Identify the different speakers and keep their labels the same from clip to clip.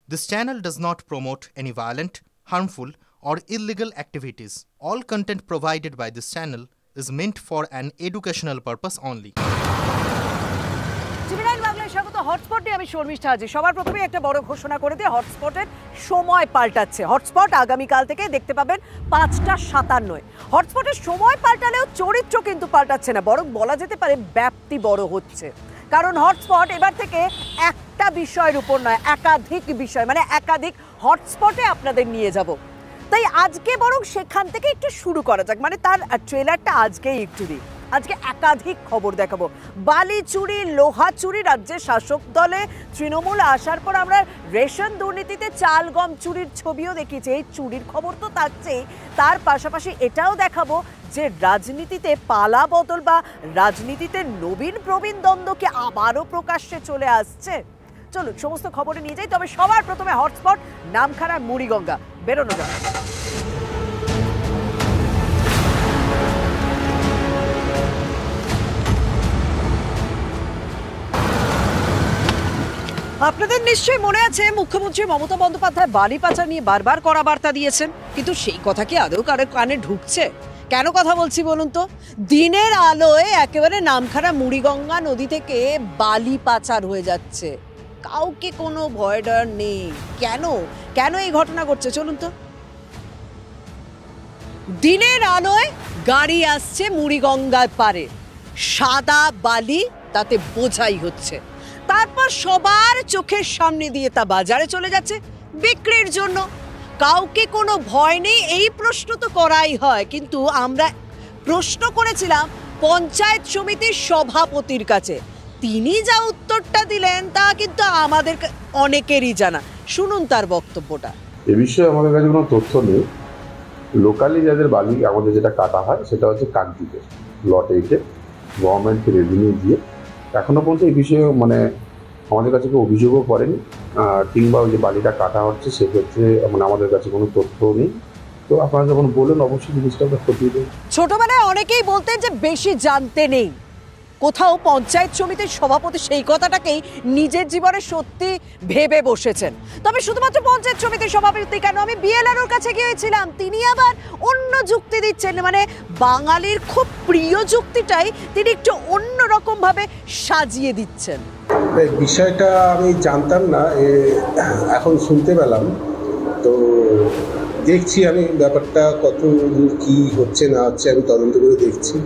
Speaker 1: This channel does not promote any violent, harmful, or illegal activities. All content provided by this channel is meant for an educational purpose only.
Speaker 2: Hotspot নিয়ে আমি শর্মিষ্ঠা আজি সবার প্রথমে একটা বড় ঘোষণা করে দিয়ে হটস্পটের সময় পাল্টাচ্ছে। হটস্পট আগামীকাল থেকে দেখতে পাবেন 5টা 57। হটস্পটের সময় পাল্টালেও চরিত্র কিন্তু পাল্টাচ্ছে না, বরং বলা যেতে পারে ব্যাপ্তি বড় হচ্ছে। কারণ হটস্পট এবার থেকে একটা বিষয়ের উপর নয়, একাধিক বিষয়, মানে একাধিক হটস্পটে আপনাদের নিয়ে যাব। তাই আজকে বরং সেখান থেকে একটু শুরু করা যাক, মানে তার ট্রেলারটা আজকেই একটু দিই। আজকে একাধিক খবর দেখাবো। বালি চুরি, লোহা চুরি, রাজ্যের শাসক দলে তৃণমূল আসার পর আমরা রেশন দুর্নীতিতে চাল গম চুরির ছবিও দেখিয়েছি। এই চুরির খবর তো থাকছেই, তার পাশাপাশি এটাও দেখাবো যে রাজনীতিতে পালা বদল বা রাজনীতিতে নবীন প্রবীণ দ্বন্দ্ব কি আবারও প্রকাশ্যে চলে আসছে। চলুন সমস্ত খবরে নিয়ে যাই, তবে সবার প্রথমে হটস্পট নামখানা মুড়িগঙ্গা। বেরোনো যাক। আপনাদের নিশ্চয়ই মনে আছে মুখ্যমন্ত্রী মমতা বন্দ্যোপাধ্যায় বালি পাচার নিয়ে বারবার কড়া বার্তা দিয়েছেন, কিন্তু সেই কথা কি আদৌ কারোর কানে ঢুকছে? কেন কথা বলছি বলুন তো? দিনের আলোয় একেবারে নামখানা মুড়িগঙ্গা নদী থেকে বালি পাচার হয়ে যাচ্ছে, কাউকে কোনো ভয় ডর নেই। কেন কেন এই ঘটনা ঘটছে চলুন তো। দিনের আলোয় গাড়ি আসছে মুড়িগঙ্গার পারে, সাদা বালি তাতে বোঝাই হচ্ছে, তারপর সবার চোখের সামনে দিয়ে তা বাজারে চলে যাচ্ছে বিক্রির জন্য। কাউকে কোনো ভয় নেই, এই প্রশ্ন তো করাই হয়, কিন্তু আমরা প্রশ্ন করেছিলাম পঞ্চায়েত সমিতির সভাপতির কাছে। তিনি যা উত্তরটা দিলেন তা কিন্তু আমাদের অনেকেরই জানা। শুনুন তার বক্তব্যটা।
Speaker 3: এ বিষয়ে আমাদের কাছে কোনো তথ্য নেই। লোকালি যাদের বালি আমাদের যেটা কাটা হয় সেটা হচ্ছে কাকদ্বীপের লট 8-এ গভর্নমেন্টকে রেভিনিউ দিয়ে। এখনো পর্যন্ত এই বিষয়ে মানে আমাদের কাছে কেউ অভিযোগও করেনি, কিংবা ওই যে বালিটা কাটা হচ্ছে সেক্ষেত্রে মানে আমাদের কাছে কোনো তথ্য নেই। তো আপনারা যখন বললেন অবশ্যই জিনিসটা আমরা খতিয়ে দেব।
Speaker 2: ছোটবেলায় অনেকেই বলতেন যে বেশি জানতে নেই, কোথাও পঞ্চায়েত সমিতির সভাপতি সেই কথাটাকেই নিজের জীবনে সত্যি ভেবে বসেছেন। তবে শুধুমাত্র পঞ্চায়েত সমিতির সভাপতি কেন, আমি বিএলআরওর কাছে গিয়েছিলাম, তিনি আবার অন্য যুক্তি দিচ্ছেন, মানে বাঙালির খুব প্রিয় যুক্তিটাই তিনি একটু অন্যরকম ভাবে সাজিয়ে দিচ্ছেন।
Speaker 4: বিষয়টা আমি জানতাম না, এখন শুনতে পেলাম, তো দেখছি আমি ব্যাপারটা কত দূর কী হচ্ছে না হচ্ছে আমি তদন্ত করে দেখছি,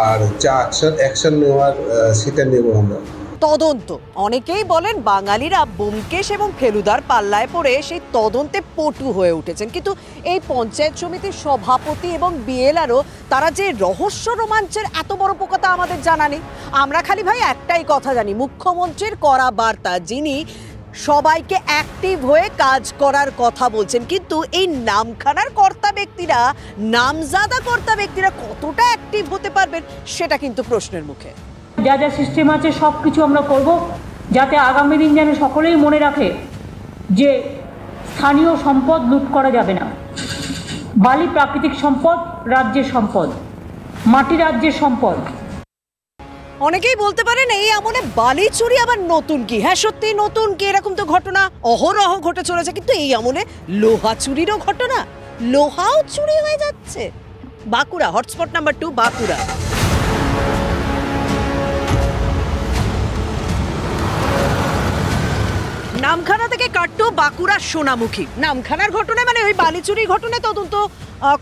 Speaker 4: আর যা অ্যাকশন নেওয়ার সেটা নেব আমরা।
Speaker 2: তদন্ত, অনেকেই বলেন বাঙালিরা ব্যোমকেশ এবং ফেলুদার পাল্লায় পড়ে সেই তদন্তে পটু হয়ে উঠেছেন, কিন্তু এই পঞ্চায়েত সমিতির সভাপতি এবং বিএলআরও তারা যে রহস্য রোমাঞ্চের এত বড় পোকাতা আমাদের জানা নেই। আমরা খালি ভাই একটাই কথা জানি, মুখ্যমন্ত্রীর কড়া বার্তা, যিনি সবাইকে অ্যাক্টিভ হয়ে কাজ করার কথা বলছেন, কিন্তু এই নামখানার কর্তা ব্যক্তিরা, নামজাদা কর্তা ব্যক্তিরা কতটা অ্যাক্টিভ হতে পারবেন সেটা কিন্তু প্রশ্নের মুখে।
Speaker 5: যা যা সিস্টেম আছে সব কিছু আমরা করব, যাতে আগামী দিন যেন সকলেই মনে রাখে যে স্থানীয় সম্পদ লুট করা যাবে না। বালি প্রাকৃতিক সম্পদ, রাজ্যের সম্পদ, মাটি রাজ্যের সম্পদ।
Speaker 2: অনেকেই বলতে পারেন এই আমনে বালি চুরি আবার নতুন কি? হ্যাঁ সত্যি নতুন কি, এরকম তো ঘটনা অহরহ ঘটে চলেছে, কিন্তু এই আমনে লোহা চুরিরও ঘটনা, লোহাও চুরি হয়ে যাচ্ছে। Bankura, hotspot number 2 Bankura. নামখানা থেকে কাটতো বাঁকুড়া সোনামুখী। নামখানার ঘটনায় মানে ওই বালি চুরির ঘটনায় তদন্ত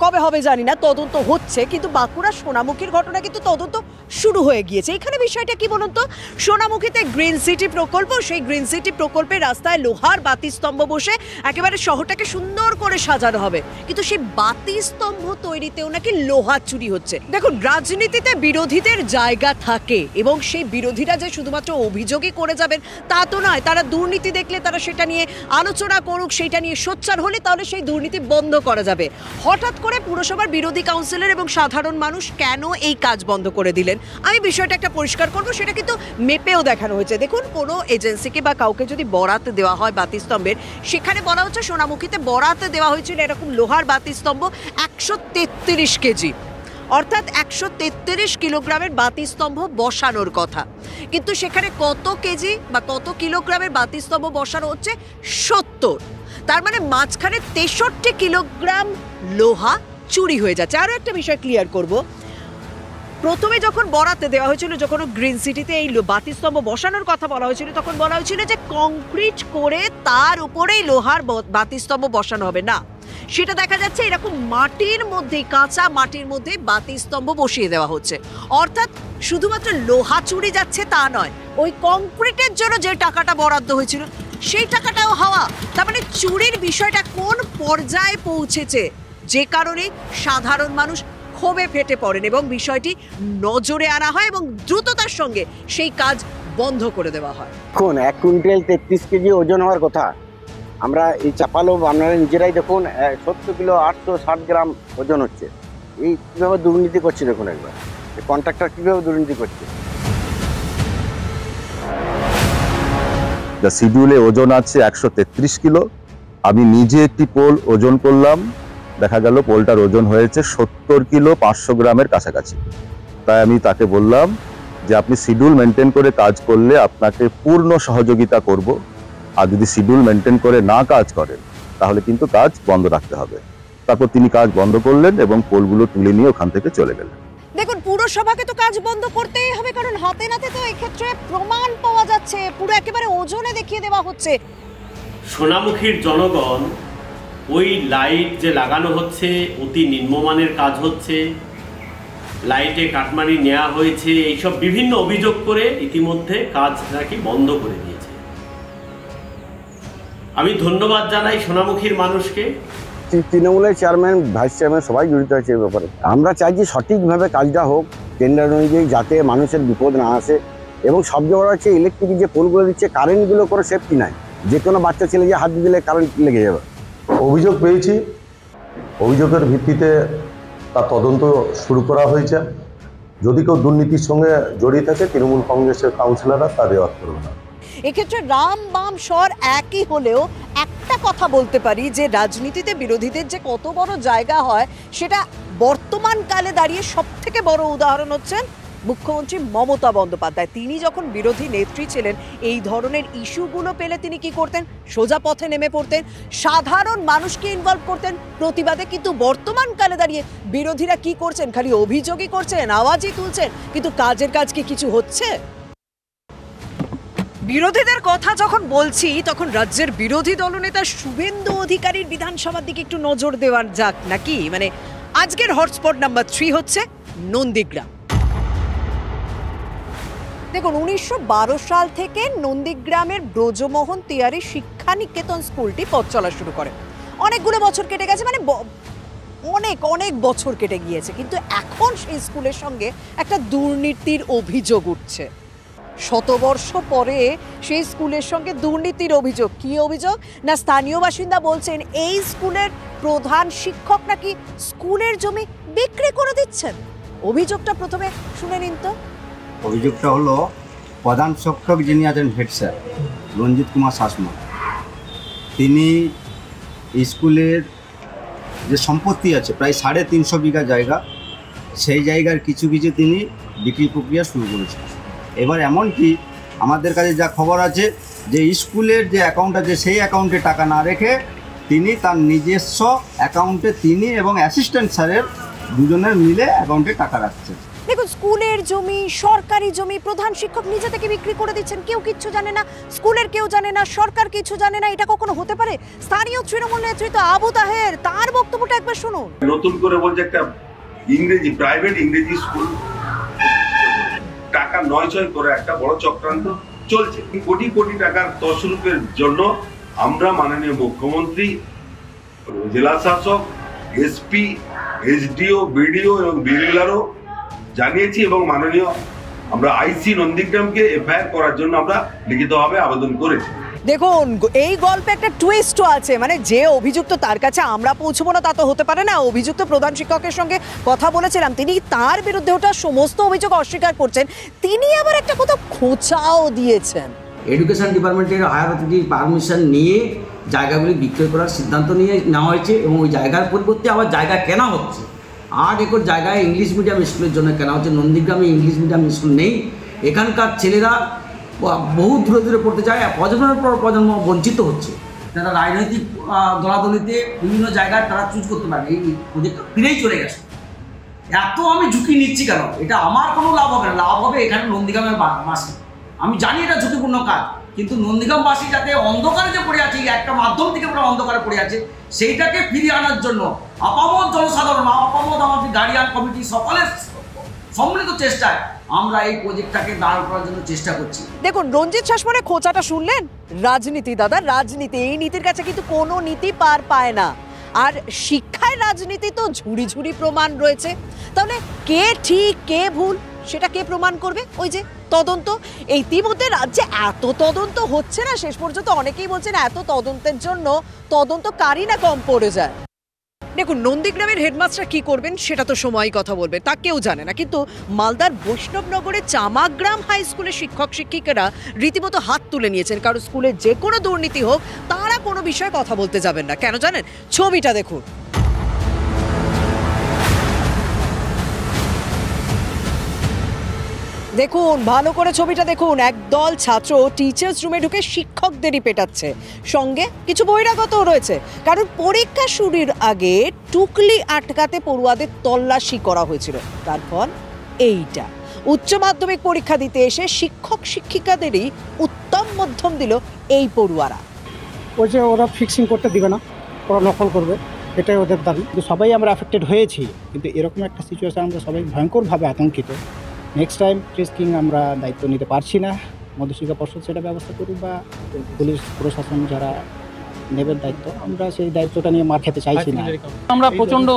Speaker 2: কবে হবে জানি না, তদন্ত হচ্ছে, কিন্তু বাঁকুড়া সোনামুখীর ঘটনা কিন্তু তদন্ত শুরু হয়ে গিয়েছে। এখানে বিষয়টা কি বলুন তো, সোনামুখীতে গ্রিন সিটি প্রকল্প, সেই গ্রিন সিটি প্রকল্পের রাস্তায় লোহার বাতিস্তম্ভ বসে একেবারে শহরটাকে সুন্দর করে সাজানো হবে, কিন্তু সেই বাতিস্তম্ভ তৈরিতেও নাকি লোহা চুরি হচ্ছে। দেখুন, রাজনীতিতে বিরোধীদের জায়গা থাকে, এবং সেই বিরোধীরা যে শুধুমাত্র অভিযোগই করে যাবেন তা তো নয়, তারা দুর্নীতি দেখলে তারা সেটা নিয়ে আলোচনা করুক, সেটা নিয়ে সোচ্চার হলে তাহলে সেই দুর্নীতি বন্ধ করা যাবে। হঠাৎ করে পুরসভার বিরোধী কাউন্সিলর এবং সাধারণ মানুষ কেন এই কাজ বন্ধ করে দিলেন, আমি বিষয়টা একটা পরিষ্কার করব, সেটা কিন্তু মেপেও দেখানো হয়েছে। দেখুন, কোনো এজেন্সিকে বা কাউকে যদি বরাত দেওয়া হয় বাতিস্তম্ভের, সেখানে বলা হচ্ছে সোনামুখীতে বরাত দেওয়া হয়েছিল এরকম লোহার বাতিস্তম্ভ 133 কেজি। অর্থাৎ 133 কিলোগ্রামের বাতিস্তম্ভ বসানোর কথা, কিন্তু সেখানে কত কেজি বা কত কিলোগ্রামের বাতিস্তম্ভ বসানো হচ্ছে? 70। তার মানে মাঝখানে 63 কিলোগ্রাম লোহা চুরি হয়ে যাচ্ছে। আরও একটা বিষয় ক্লিয়ার করব, প্রথমে যখন বরাতে দেওয়া হয়েছিল, যখন গ্রিন সিটিতে এই বাতিস্তম্ভ বসানোর কথা বলা হয়েছিল, তখন বলা হয়েছিল যে কংক্রিট করে তার উপরেই লোহার বাতিস্তম্ভ বসানো হবে। না, সেটা দেখা যাচ্ছে এরকম মাটির মধ্যেই, কাঁচা মাটির মধ্যে বাতিস্তম্ভ বসিয়ে দেওয়া হচ্ছে। অর্থাৎ শুধুমাত্র লোহা চুরি যাচ্ছে তা নয়, ওই কংক্রিটের জন্য যে টাকাটা বরাদ্দ হয়েছিল সেই টাকাটাও হাওয়া। তার মানে চুরির বিষয়টা কোন পর্যায়ে পৌঁছেছে, যে কারণে সাধারণ মানুষ ক্ষোভে ফেটে পড়েন এবং বিষয়টি নজরে আনা হয় এবং দ্রুততার সঙ্গে সেই কাজ বন্ধ করে দেওয়া হয়।
Speaker 6: দেখুন, 1 কুইন্টাল 33 কেজি ওজন হওয়ার কথা, আমরা এই চাপালো আপনারা নিজেরাই দেখুন 70 কিলো 860 গ্রাম ওজন হচ্ছে। এই কীভাবে দুর্নীতি করছে দেখুন একবার, কন্ট্রাক্টর কীভাবে দুর্নীতি করছে।
Speaker 7: শিডিউলে ওজন আছে 133 কিলো। আমি নিজে একটি পোল ওজন করলাম, দেখা গেল পোলটার ওজন হয়েছে 70 কিলো 500 গ্রামের কাছাকাছি। তাই আমি তাকে বললাম যে আপনি শিডিউল মেনটেন করে কাজ করলে আপনাকে পূর্ণ সহযোগিতা করব, আর যদি শিডিউল মেনটেন করে না কাজ করেন তাহলে কিন্তু কাজ বন্ধ রাখতে হবে। তারপর তিনি কাজ বন্ধ করলেন এবং পোলগুলো তুলে নিয়ে ওখান থেকে চলে গেলেন।
Speaker 2: দেখুন, পুরসভাকে তো কাজ বন্ধ করতেই হবে, কারণ হাতে নাতে তো এক্ষেত্রে প্রমাণ পাওয়া যাচ্ছে, পুরো একেবারে ওজনে দেখিয়ে দেওয়া হচ্ছে।
Speaker 8: সোনামুখীর জনগণ ওই লাইট যে লাগানো হচ্ছে অতি নিম্নমানের কাজ হচ্ছে, লাইটে কাটমানি নেওয়া হয়েছে, এইসব বিভিন্ন অভিযোগ করে ইতিমধ্যে কাজ নাকি বন্ধ করে দিয়েছে। আমি ধন্যবাদ জানাই সোনামুখীর মানুষকে।
Speaker 6: তৃণমূলের চেয়ারম্যান, ভাইস চেয়ারম্যান সবাই জড়িত আছে এই ব্যাপারে। আমরা চাই যে সঠিকভাবে কাজটা হোক, টেন্ডার অনুযায়ী, যাতে মানুষের বিপদ না আসে। এবং সবচেয়ে বড় হচ্ছে ইলেকট্রিক যে পোলগুলো দিচ্ছে, কারেন্টগুলো কোনো সেফটি নাই, যে কোনো বাচ্চা ছেলে যে হাত দিলে কারেন্ট লেগে যাবে।
Speaker 3: অভিযোগ পেয়েছি, অভিযোগের ভিত্তিতে তার তদন্ত শুরু করা হয়েছে। যদি কেউ দুর্নীতির সঙ্গে জড়িয়ে থাকে, তৃণমূল কংগ্রেসের কাউন্সিলররা তা রেওয়াজ করবে না।
Speaker 2: এক্ষেত্রে রাম বাম স্বর একই হলেও একটা কথা বলতে পারি যে রাজনীতিতে বিরোধীদের যে কত বড় জায়গা হয়, সেটা বর্তমান কালে দাঁড়িয়ে সব থেকে বড় উদাহরণ হচ্ছেন মুখ্যমন্ত্রী মমতা বন্দ্যোপাধ্যায়। তিনি যখন বিরোধী নেত্রী ছিলেন, এই ধরনের ইস্যুগুলো পেলে তিনি কি করতেন? সোজা পথে নেমে পড়তেন, সাধারণ মানুষকে ইনভলভ করতেন প্রতিবাদে। কিন্তু বর্তমান কালে দাঁড়িয়ে বিরোধীরা কি করছেন? খালি অভিযোগই করছেন, আওয়াজই তুলছেন, কিন্তু কাজের কাজ কি কিছু হচ্ছে? বিরোধীদের কথা যখন বলছি, তখন রাজ্যের বিরোধী দলনেতা শুভেন্দু অধিকারীর বিধানসভার দিকে একটু নজর দেওয়ার যাক নাকি। মানে আজকের হটস্পট নাম্বার 3 হচ্ছে নন্দীগ্রাম। দেখুন, 1912 সাল থেকে নন্দীগ্রামের ব্রজমোহন তিয়ারি শিক্ষা নিকেতন স্কুলটি পথ চলা শুরু করে। অনেকগুলো বছর কেটে গেছে, মানে অনেক বছর কেটে গিয়েছে, কিন্তু এখন সেই স্কুলের সঙ্গে একটা দুর্নীতির অভিযোগ উঠছে। শতবর্ষ পরে সেই স্কুলের সঙ্গে দুর্নীতির অভিযোগ। কি অভিযোগ? না, স্থানীয় বাসিন্দা বলছেন এই স্কুলের প্রধান শিক্ষক নাকি স্কুলের জমি বিক্রি করে দিচ্ছেন। অভিযোগটা প্রথমে শুনে নিন তো।
Speaker 9: অভিযোগটা হলো, প্রধান শিক্ষক যিনি আছেন হেড স্যার রঞ্জিত কুমার শাসমল, তিনি স্কুলের যে সম্পত্তি আছে প্রায় 350 বিঘা জায়গা, সেই জায়গার কিছু তিনি বিক্রি প্রক্রিয়া শুরু করেছেন। এবার এমনকি আমাদের কাছে যা খবর আছে যে স্কুলের যে অ্যাকাউন্ট আছে সেই অ্যাকাউন্টে টাকা না রেখে তিনি তার নিজস্ব অ্যাকাউন্টে তিনি এবং অ্যাসিস্ট্যান্ট স্যারের দুজনের মিলে অ্যাকাউন্টে টাকা রাখছেন।
Speaker 2: দেখুন, স্কুলের জমি, সরকারি জমি প্রধান শিক্ষক নিজে থেকে বিক্রি করে দিচ্ছেন, কেউ কিচ্ছু জানে না, স্কুলের কেউ জানে না, সরকার কিছু জানে না। এটা কখনো হতে পারে? স্থানীয় তৃণমূল নেতৃত্ব আবু তাহের, তার বক্তব্যটা একবার শুনুন।
Speaker 10: নতুন করে বলছে একটা ইংরেজি প্রাইভেট ইংরেজি স্কুল টাকা নয় করে একটা বড় চক্রান্ত চলছে। কোটি কোটি টাকার তছরূপের জন্য আমরা মাননীয় মুখ্যমন্ত্রী, জেলা শাসক, এসপি, এসডিও, বিডিও এবং বিএলআরও জানিয়েছি এবং মাননীয় আমরা আইসি নন্দীগ্রামকে এফআইআর করার জন্য আমরা লিখিতভাবে আবেদন করেছি।
Speaker 2: দেখুন, এই গল্পে একটা টুইস্টও আছে, মানে যে অভিযুক্ত তার কাছে আমরা পৌঁছবো না তা তো হতে পারে না। অভিযুক্ত প্রধান শিক্ষকের সঙ্গে কথা বলেছিলাম, তিনি তার বিরুদ্ধে ওটা সমস্ত অভিযোগ অস্বীকার করছেন। তিনি আবার একটা কোথাও খোঁচাও দিয়েছেন।
Speaker 11: এডুকেশন ডিপার্টমেন্টের হায়ার অথরিটির পারমিশন নিয়ে জায়গাগুলি বিক্রয় করার সিদ্ধান্ত নেওয়া হয়েছে এবং ওই জায়গার পরিবর্তে আবার জায়গা কেনা হচ্ছে। 8 একর জায়গায় ইংলিশ মিডিয়াম স্কুলের জন্য কেনা হচ্ছে। নন্দীগ্রামে ইংলিশ মিডিয়াম স্কুল নেই, এখানকার ছেলেরা বহু দূরে দূরে পড়তে যায়, প্রজন্মের পর প্রজন্ম বঞ্চিত হচ্ছে। তারা রাজনৈতিক দলাদলিতে বিভিন্ন জায়গায় তারা চুজ করতে পারে, এই প্রজেক্টটা ফিরেই চলে গেছে। এত আমি ঝুঁকি নিচ্ছি কেন? এটা আমার কোনো লাভ হবে না, লাভ হবে এখানে নন্দীগ্রামের বাসী। আমি জানি এটা ঝুঁকিপূর্ণ কাজ, কিন্তু নন্দীগ্রামবাসী যাতে অন্ধকারে যে পড়ে আছে, একটা মাধ্যম থেকে পুরো অন্ধকারে পড়ে আছে, সেইটাকে ফিরিয়ে আনার জন্য আপামর জনসাধারণ, আপামর আমাদের গার্ডিয়ান কমিটি সকলের সম্মিলিত চেষ্টায় আমরা এই প্রজেক্টটাকে দাঁড় করার জন্য চেষ্টা করছি।
Speaker 2: দেখুন, রঞ্জিত শাসমনের খোঁচাটা শুনলেন? রাজনীতি দাদা, রাজনীতি। এই নীতির কাছে কিন্তু কোনো নীতি পার পায় না। আর শিক্ষায় রাজনীতি তো ঝুড়ি ঝুড়ি প্রমাণ রয়েছে। তাহলে কে ঠিক কে ভুল সেটা কে প্রমাণ করবে? ওই যে তদন্ত। ইতিমধ্যে রাজ্যে এত তদন্ত হচ্ছে না, শেষ পর্যন্ত অনেকেই বলছেন এত তদন্তের জন্য তদন্তকারী না কম পড়ে যায়। দেখুন, নন্দীগ্রামের হেডমাস্টার কি করবেন সেটা তো সময়ই কথা বলবে, তা কেউ জানে না। কিন্তু মালদার বৈষ্ণবনগরের চামাগ্রাম হাই স্কুলের শিক্ষক শিক্ষিকারা রীতিমতো হাত তুলে নিয়েছেন, কারণ স্কুলে যে কোনো দুর্নীতি হোক তারা কোনো বিষয়ে কথা বলতে যাবেন না। কেন জানেন? ছবিটা দেখুন। দেখুন, ভালো করে ছবিটা দেখুন। একদল ছাত্র টিচার্স রুমে ঢুকে শিক্ষকদেরই পেটাচ্ছে, সঙ্গে কিছু বহিরাগতও রয়েছে। কারণ পরীক্ষা শুরুর আগে টুকলি আটকাতে পড়ুয়াদের তল্লাশি করা হয়েছিল। তারপর এইটা, উচ্চ মাধ্যমিক পরীক্ষা দিতে এসে শিক্ষক শিক্ষিকাদেরই উত্তম মধ্যম দিল এই পড়ুয়ারা।
Speaker 12: ওই যে ওরা ফিক্সিং করতে দিবে না, ওরা নকল করবে, এটাই ওদের দাবি। কিন্তু সবাই আমরা অ্যাফেক্টেড হয়েছি, কিন্তু এরকম একটা সিচুয়েশন আমরা সবাই ভয়ঙ্করভাবে আতঙ্কিত। নেক্সট টাইম ফ্রিস্কিং আমরা দায়িত্ব নিতে পারছি না। মধ্যশিক্ষা পর্ষদ সেটা ব্যবস্থা করুক, বা পুলিশ প্রশাসন যারা নেবেন দায়িত্ব, আমরা সেই দায়িত্বটা নিয়ে মার খেতে চাইছি না।
Speaker 13: আমরা প্রচণ্ড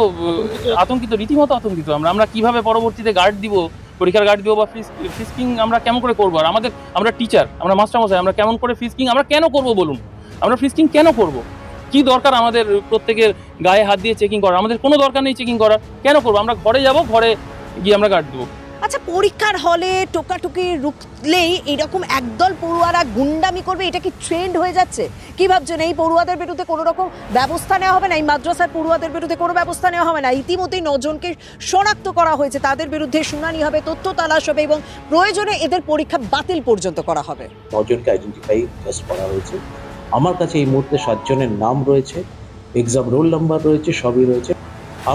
Speaker 13: আতঙ্কিত, রীতিমতো আতঙ্কিত। আমরা কিভাবে পরবর্তীতে গার্ড দিব, পরীক্ষার গার্ড দিব, বা ফ্রিস্কিং আমরা কেমন করে করবো? আর আমরা টিচার, আমরা মাস্টারমশাই, আমরা কেমন করে ফ্রিস্কিং আমরা কেন করবো বলুন? আমরা ফ্রিস্কিং কেন করবো? কি দরকার আমাদের প্রত্যেকের গায়ে হাত দিয়ে চেকিং করার? আমাদের কোনো দরকার নেই চেকিং করার। কেন করবো? আমরা ঘরে যাব, ঘরে গিয়ে আমরা গার্ড দেবো।
Speaker 2: আচ্ছা, পরীক্ষার হলে টোকাটুকি রুখলেই এরকম একদল পড়ুয়ারা গুন্ডামি করবে, এটা কি ট্রেন্ড হয়ে যাচ্ছে? কি ভাবছেন? এই পড়ুয়াদের বিরুদ্ধে কোনো রকম ব্যবস্থা নেওয়া হবে না? এই মাদ্রাসার পড়ুয়াদের বিরুদ্ধে কোনো ব্যবস্থা নেওয়া হবে না? ইতিমধ্যেই 9 জনকে শনাক্ত করা হয়েছে, তাদের বিরুদ্ধে শুনানি হবে, তথ্য তালাশ হবে এবং প্রয়োজনে এদের পরীক্ষা বাতিল পর্যন্ত করা হবে।
Speaker 14: 9 জনকে আইডেন্টিফাই জাস্ট করা হয়েছে। আমার কাছে এই মুহূর্তে 7 জনের নাম রয়েছে, এক্সাম রোল নাম্বার রয়েছে, সবই রয়েছে।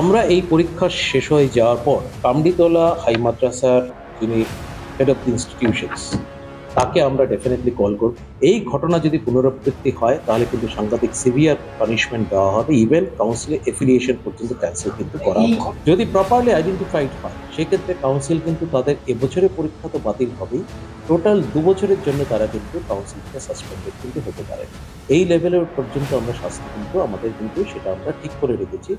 Speaker 14: আমরা এই পরীক্ষা শেষ হয়ে যাওয়ার পর কামড়িতলা হাই মাদ্রাসার যিনি হেড অফ দি ইনস্টিটিউশনস, তাকে আমরা ডেফিনেটলি কল করব। এই ঘটনা যদি পুনরাবৃত্তি হয় তাহলে কিন্তু সাংঘাতিক সিভিয়ার পানিশমেন্ট দেওয়া হবে, ইভেন কাউন্সিলে এফিলিয়েশন পর্যন্ত ক্যান্সেল কিন্তু করা হবে। যদি প্রপারলি আইডেন্টিফাইড হয় সেক্ষেত্রে কাউন্সিল কিন্তু তাদের এবছরের পরীক্ষা তো বাতিল হবেই, টোটাল 2 বছরের জন্য তারা কিন্তু কাউন্সিল থেকে সাসপেন্ডেড কিন্তু হতে পারে। এই লেভেলের পর্যন্ত আমরা শাস্তি কিন্তু আমাদের কিন্তু সেটা আমরা ঠিক করে রেখেছি।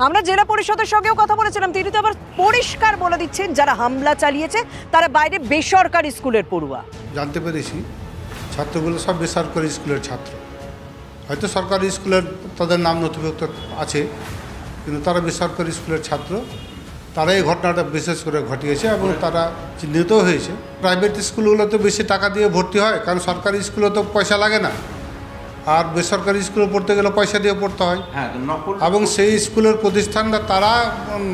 Speaker 2: আমরা জেলা পরিষদের সঙ্গেও কথা বলেছিলাম, তিনি তো আবার পরিষ্কার বলে দিচ্ছেন যারা হামলা চালিয়েছে তারা বাইরে বেসরকারি স্কুলের পড়ুয়া।
Speaker 15: জানতে পেরেছি ছাত্রগুলো সব বেসরকারি স্কুলের ছাত্র, হয়তো সরকারি স্কুলের তাদের নাম নথিভুক্ত আছে, কিন্তু তারা বেসরকারি স্কুলের ছাত্র। তারা এই ঘটনাটা বিশেষ করে ঘটিয়েছে এবং তারা চিহ্নিত হয়েছে। প্রাইভেট স্কুলগুলোতে বেশি টাকা দিয়ে ভর্তি হয়, কারণ সরকারি স্কুলে তো পয়সা লাগে না, আর বেসরকারি স্কুলে পড়তে গেলে পয়সা দিয়ে পড়তে হয়। এবং সেই স্কুলের প্রতিষ্ঠানরা তারা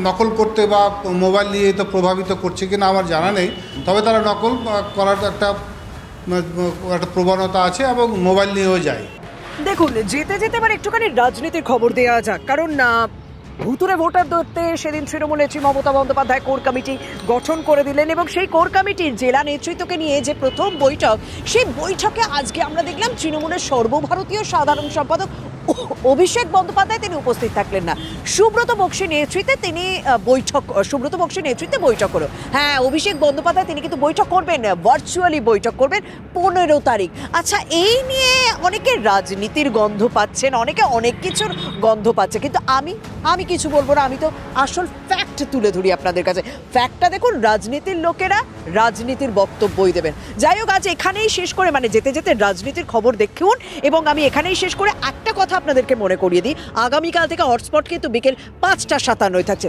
Speaker 15: নকল করতে বা মোবাইল নিয়ে তো প্রভাবিত করছে কিনা আমার জানা নেই, তবে তারা নকল করার একটা প্রবণতা আছে এবং মোবাইল নিয়েও যায়।
Speaker 2: দেখুন, যেতে যেতে এবার একটুখানি রাজনীতির খবর দেওয়া যাক, কারণ ভুতুরে ভোটার ধরতে সেদিন তৃণমূল নেত্রী মমতা বন্দ্যোপাধ্যায় কোর কমিটি গঠন করে দিলেন এবং সেই কোর কমিটির জেলা নেতৃত্বকে নিয়ে যে প্রথম বৈঠক, সেই বৈঠকে আজকে আমরা দেখলাম তৃণমূলের সর্বভারতীয় সাধারণ সম্পাদক অভিষেক বন্দ্যোপাধ্যায় তিনি উপস্থিত থাকলেন না। সুব্রত বক্সির নেতৃত্বে বৈঠক হলো। হ্যাঁ, অভিষেক বন্দ্যোপাধ্যায় তিনি কিন্তু বৈঠক করবেন, ভার্চুয়ালি বৈঠক করবেন 15 তারিখ। আচ্ছা, এই নিয়ে অনেকে রাজনীতির গন্ধ পাচ্ছেন, অনেকে অনেক কিছুর গন্ধ পাচ্ছে, কিন্তু আমি কিছু বলবো না। আমি তো আসল ফ্যাক্ট তুলে ধরি আপনাদের কাছে। ফ্যাক্টটা দেখুন, রাজনীতির লোকেরা রাজনীতির বক্তব্যই দেবেন। যাই হোক, আজ এখানেই শেষ করে, যেতে যেতে রাজনীতির খবর দেখুন, এবং আমি এখানেই শেষ করে একটা কথা আপনাদেরকে মনে করিয়ে দিই, আগামীকাল থেকে হটস্পট কিন্তু বিকেল 5টা 57 থাকছে।